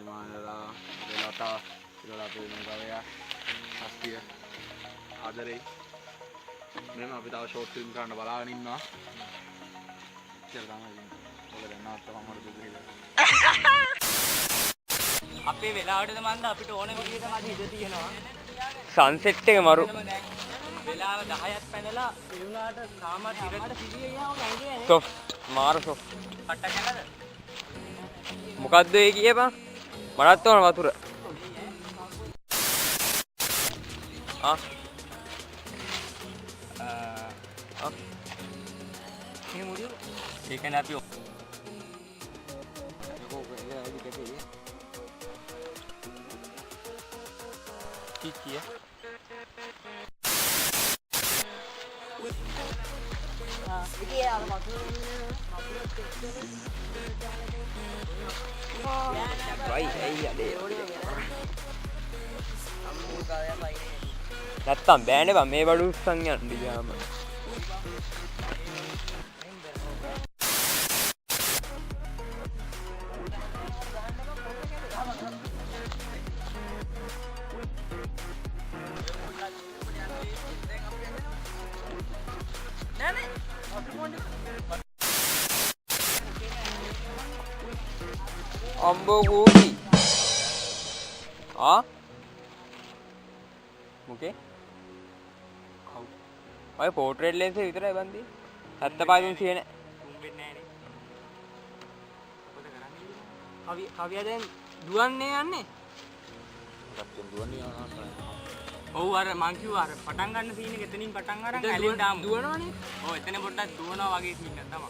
අභිමානලා ලතා ඉරලා අපේ මේ කවයා හස්තිය ආදරේ මෙන්න අපි තව ෂෝට් ෆිල්ම් කරන්න බලාගෙන ඉන්නවා කියලා තමයි ඔක දැන් නාත්තම මම දුක අපේ වෙලාවටද මන්ද අපිට ඕන විදිහට මදි ඉඳ තියෙනවා සන්සෙට් එක මරු වෙලාව 10ක් පැනලා ඒ වුණාට තාමත් ඉරට සිටියේ යනවා නේද සොෆ්ට් මාර සොෆ්ට් පට්ට කනද මොකද්ද ඒ කියපන් මටත් ඕන වතුර මේ මුඩිය ඒ කියන්නේ අපි කිය ඉතින් අර වතුර වයි ඇයි අඩේ නැත්තම් බෑනේ බං මේ බඩු උස්සන් යන්න ගියාම අම්බෝ කෝටි මොකේ ඔය පෝට්‍රේට් ලෙන්ස් එක විතරයි බන්දි 75 නෑ වෙන්නේ නෑනේ මොකද කරන්නේ කවිය දැන් දුවන්නේ යන්නේ අප්පන් දුවන්නේ ඔව් අර මං කිව්වා අර පටන් ගන්න සීන් එක එතනින් පටන් අරන් ඇලෙන් දාමු දුවනවනේ ඔව් එතන පොඩ්ඩක් දුවනවා වගේ සීන් එකක් තමයි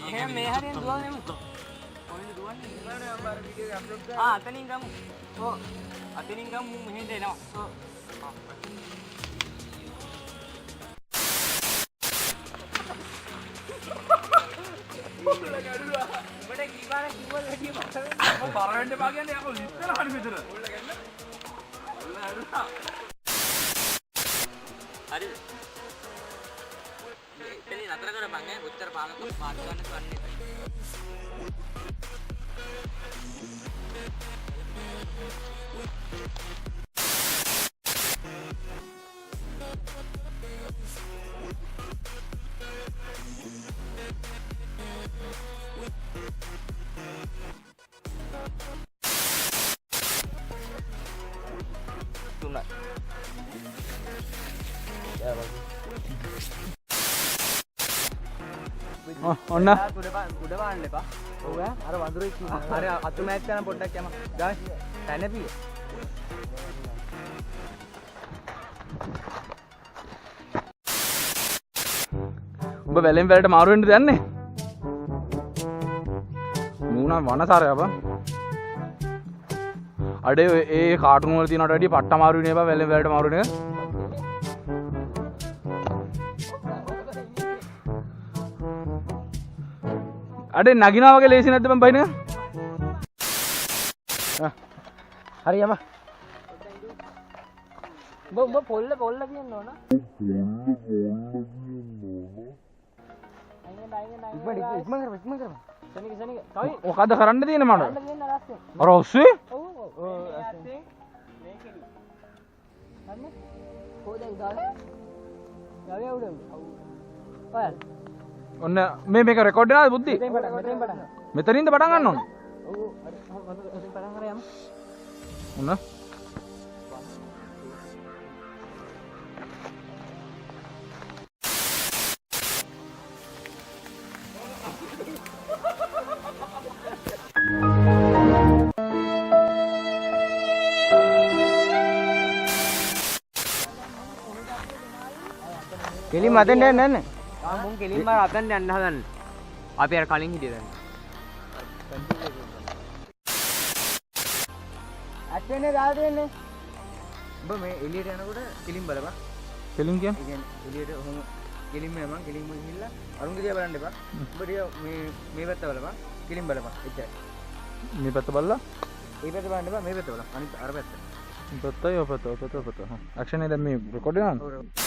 දැන් මේ හරියෙන් දුවන්නේ කොහෙන්ද දුවන්නේ අතනින් ගමු ඔව් අතනින් ගමු මෙහෙන්ට එනවා ඔව් උඹට කිව්වා කිව්වල වැඩිය මට බරවෙන්න එපා කියන්නේ යකෝ ඉස්සර හරි මෙතන හරි එතනින් නතර කරපන් ඈ උත්තර පාලක මාත් ගන්න තුන්නේ ඔන්න උඩ පාන්න එපා ඔව් අර වඳුරේ ඉන්නවා අර අතු මෑච් කරන පොඩ්ඩක් යම ගාස් තැනපිය උඹ වැලෙන් වැලට මාරු වෙන්නද යන්නේ මූණ වනසාරය බං අඩේ ඒ කාටුන් වල තියෙනවට වැඩිය පට්ට මාරු වෙන්නේ බං වැලෙන් වැලට මාරු වෙන එක අඩේ නගිනා වගේ ලේසි නැද්ද බං බයින හරි යම උඹ පොල්ල කියන්න ඕන ඉක්මන් කරපන් සනික කවි මොකද්ද කරන්න තියෙන්නේ මට දෙන්න රස්සේ අර ඔස්සේ ඔව් රස්සේ මේකෙදි හරිනේ කොහෙද ගානේ ගාවේ උඩ ඔය ඔන්න මේක රෙකෝඩ් වෙනවද බුද්ධි මෙතෙන් පටන් මෙතනින්ද පටන් ගන්න ඕනේ ඔව් හරි පටන් ගන්න යමු ඔන්න කෙලින් මතෙන්ට යන්න යන්න මුන් කෙලින්ම අතෙන්ට යන්න හදන්න අපි අර කලින් හිටිය දැන් ඇත්තනේ දාලා දෙන්නේ උඹ මේ එළියට යනකොට කෙලින් බලපන් කෙලින් ඒ කියන්නේ එළියට ඔහොම කෙලින්ම යමන් කෙලින්ම ගිහිල්ලා අරුන්ගේ දිහා බලන්න එපා උඹ ටික මේ පැත්ත බලපන් කෙලින් බලපන් එච්චරයි මේ පැත්ත බලලා මේ පැත්ත බලන්න එපා මේ පැත්ත බලන්න අනිත් අර පැත්ත පැත්තයි ඔය පැත්ත ඇක්ෂන් එක දැන් මේ රෙකෝඩ් වෙනවද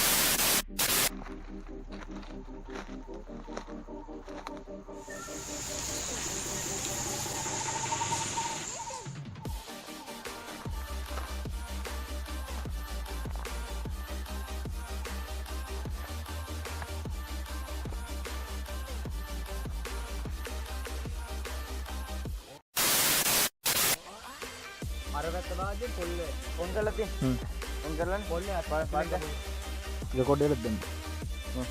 අරකට වාගේ පොල්ල ඔන් කරලා තියෙන. ඔන් කරලානේ පොල්ලේ පාට. රෙකෝඩ් එකක් දෙන්න. ඔන්න.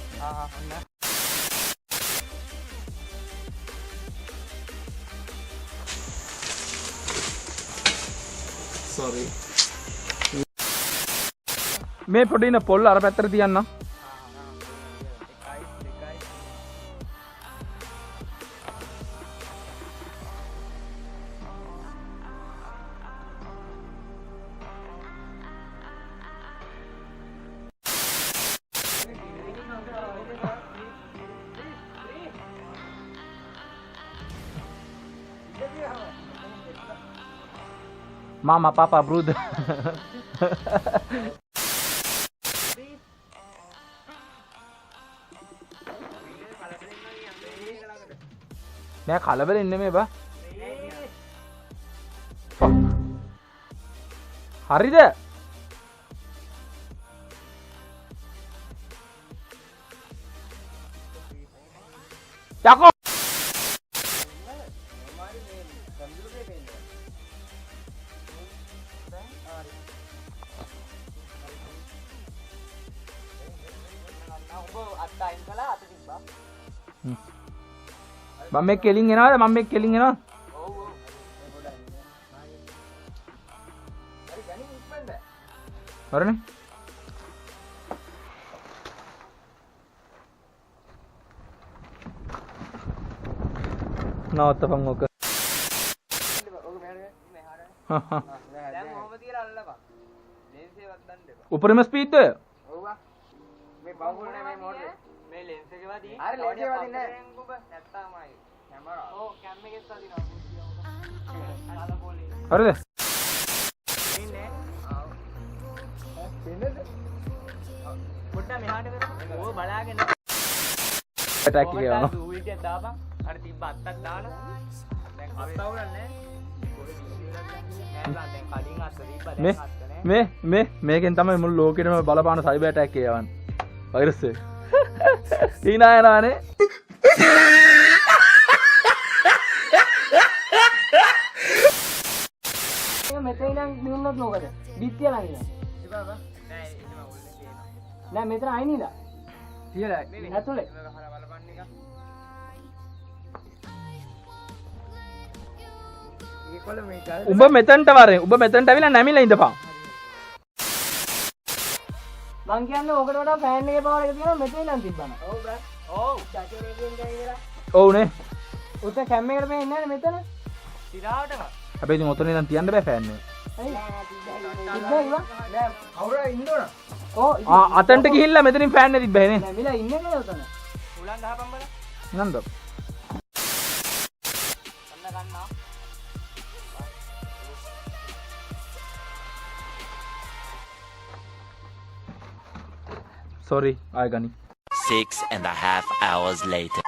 sorry මේ පොඩි ඉන්න පොල් අර පැත්තට තියන්න. Mama, papa, brother. නෑ කලබල ඉන්න මේ බා. හරිද? යකෝ මම මේ කෙලින් එනවාද? මම මේ කෙලින් එනවා. ඔව් ඔව්. හරි ගණන් ඉක්මනට. හරිනේ. නවත්තපන් ඔක. ඔක මෙහාට. හා. දැන් මොහොම තියලා අල්ලපන්. ලෙන්ස් එකවත් ගන්න දෙපා. උපරිම ස්පීඩ්ද ඔය? ඔව්වා. මේ බවුල් නේ මේ මෝඩ් එක. මේ ලෙන්ස් එකේ වදී. හරි ලෙන්ස් එකේ වදී නෑ. නැත්තමයි. කැමරා. ඔව් කැම් එකෙත් වදිනවා. හරිද? ඉන්නේ. ආ. පෙන්නද? පොඩ්ඩක් මෙහාට කරමු. ඕක බලාගෙන. ඇටැක් එක යනවා. ඌවිඩියක් දාපන්. අර තිබ්බ අත්තක් දාලා. දැන් අත්ත උරන්නේ. නෑ දැන් කලින් අත්ත තිබ්බ දැන් අත්ත නෑ. මේකෙන් තමයි මුළු ලෝකෙටම බලපාන සයිබර් ඇටැක් එක යවන්නේ. වෛරස් එක. ඊනා යනවානේ. මෙතන ඉඳන් නිවුනොත් මොකද? බිත්තිය ළඟ ඉන්න. ඉබා බා. නෑ එහෙම ඕල්ලේ තියෙනවා. නෑ මෙතන අයින් ඉඳලා. කියලා. ඇතුලේ. බලපන් එක. ඒකොල මේ උඹ මෙතනට වරෙන්. උඹ මෙතනට ඇවිල්ලා නැමිලා ඉඳපන්. මං කියන්නේ ඕකට වඩා ෆෑන් එකේ පවර් එක තියෙනවා මෙතන ඉඳන් තිබ්බන. ඔව් බ්‍රා. ඔව්. චැකේ එකෙන් ගිහලා. ඔව් නේ. උත කැම් එකට මේ ඉන්නේ මෙතන. ඉරාවටම. හැබැයි ඉතින් ඔතන ඉඳන් තියන්න බෑ ෆෑන් එක. අතන්ට ගිහිල්ලා මෙතනින් ෆෑන් එක තිබ්බේ නේ. නැමිලා ඉන්නේ නේද උතන? උලන් ගහපන් බල. නන්ද. අන්න ගන්නවා. sorry ආය ගනි. 6.5 hours later.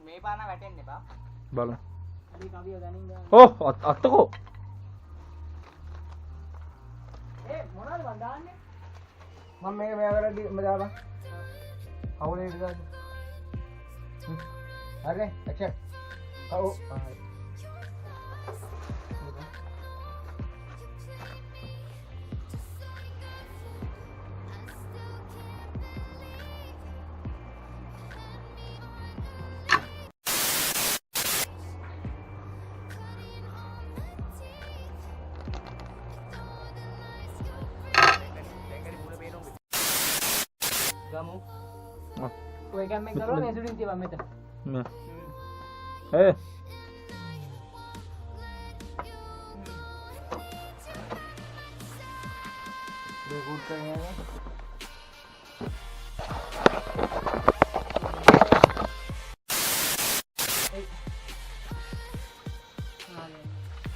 මේ පාන වැටෙන්න එපා. බලමු. හරි කවිය ගනින්න. ඕ අත්තකෝ. මොනවද මන් දාන්නේ? මම මේක මෙයාකට දාපන්. කවුලේ ඉඳලා. හරි ඇක්ෂන්. කවු. ගමු. ඔය කැම් එක කරලා මේ සුඩින් තියපන් මෙතන. මේ. ඒ. රෙකෝඩ් කරන්නේ.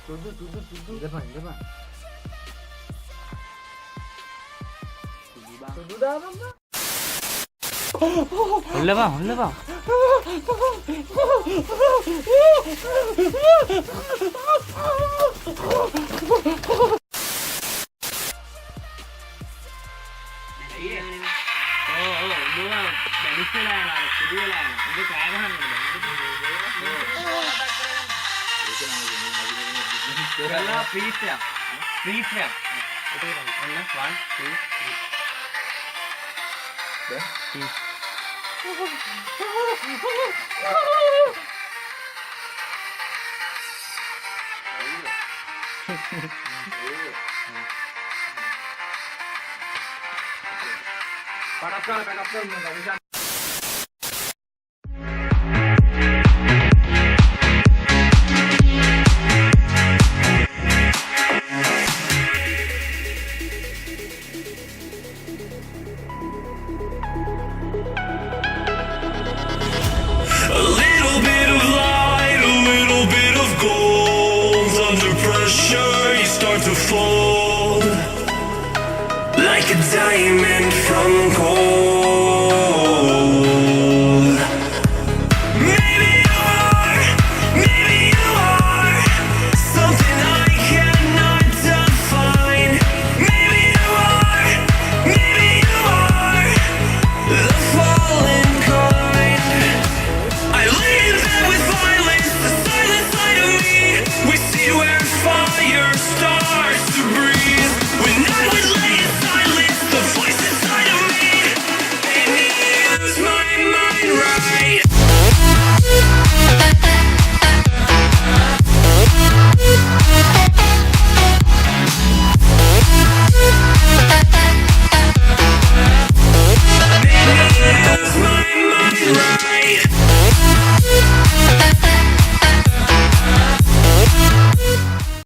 තුදු ඉඳපන්. තුදු දාපන් බා. හොල්ලපන්. Free frame. Free frame. One, two, three. A little bit of light, a little bit of gold. Under pressure, you start to fold like a diamond from gold.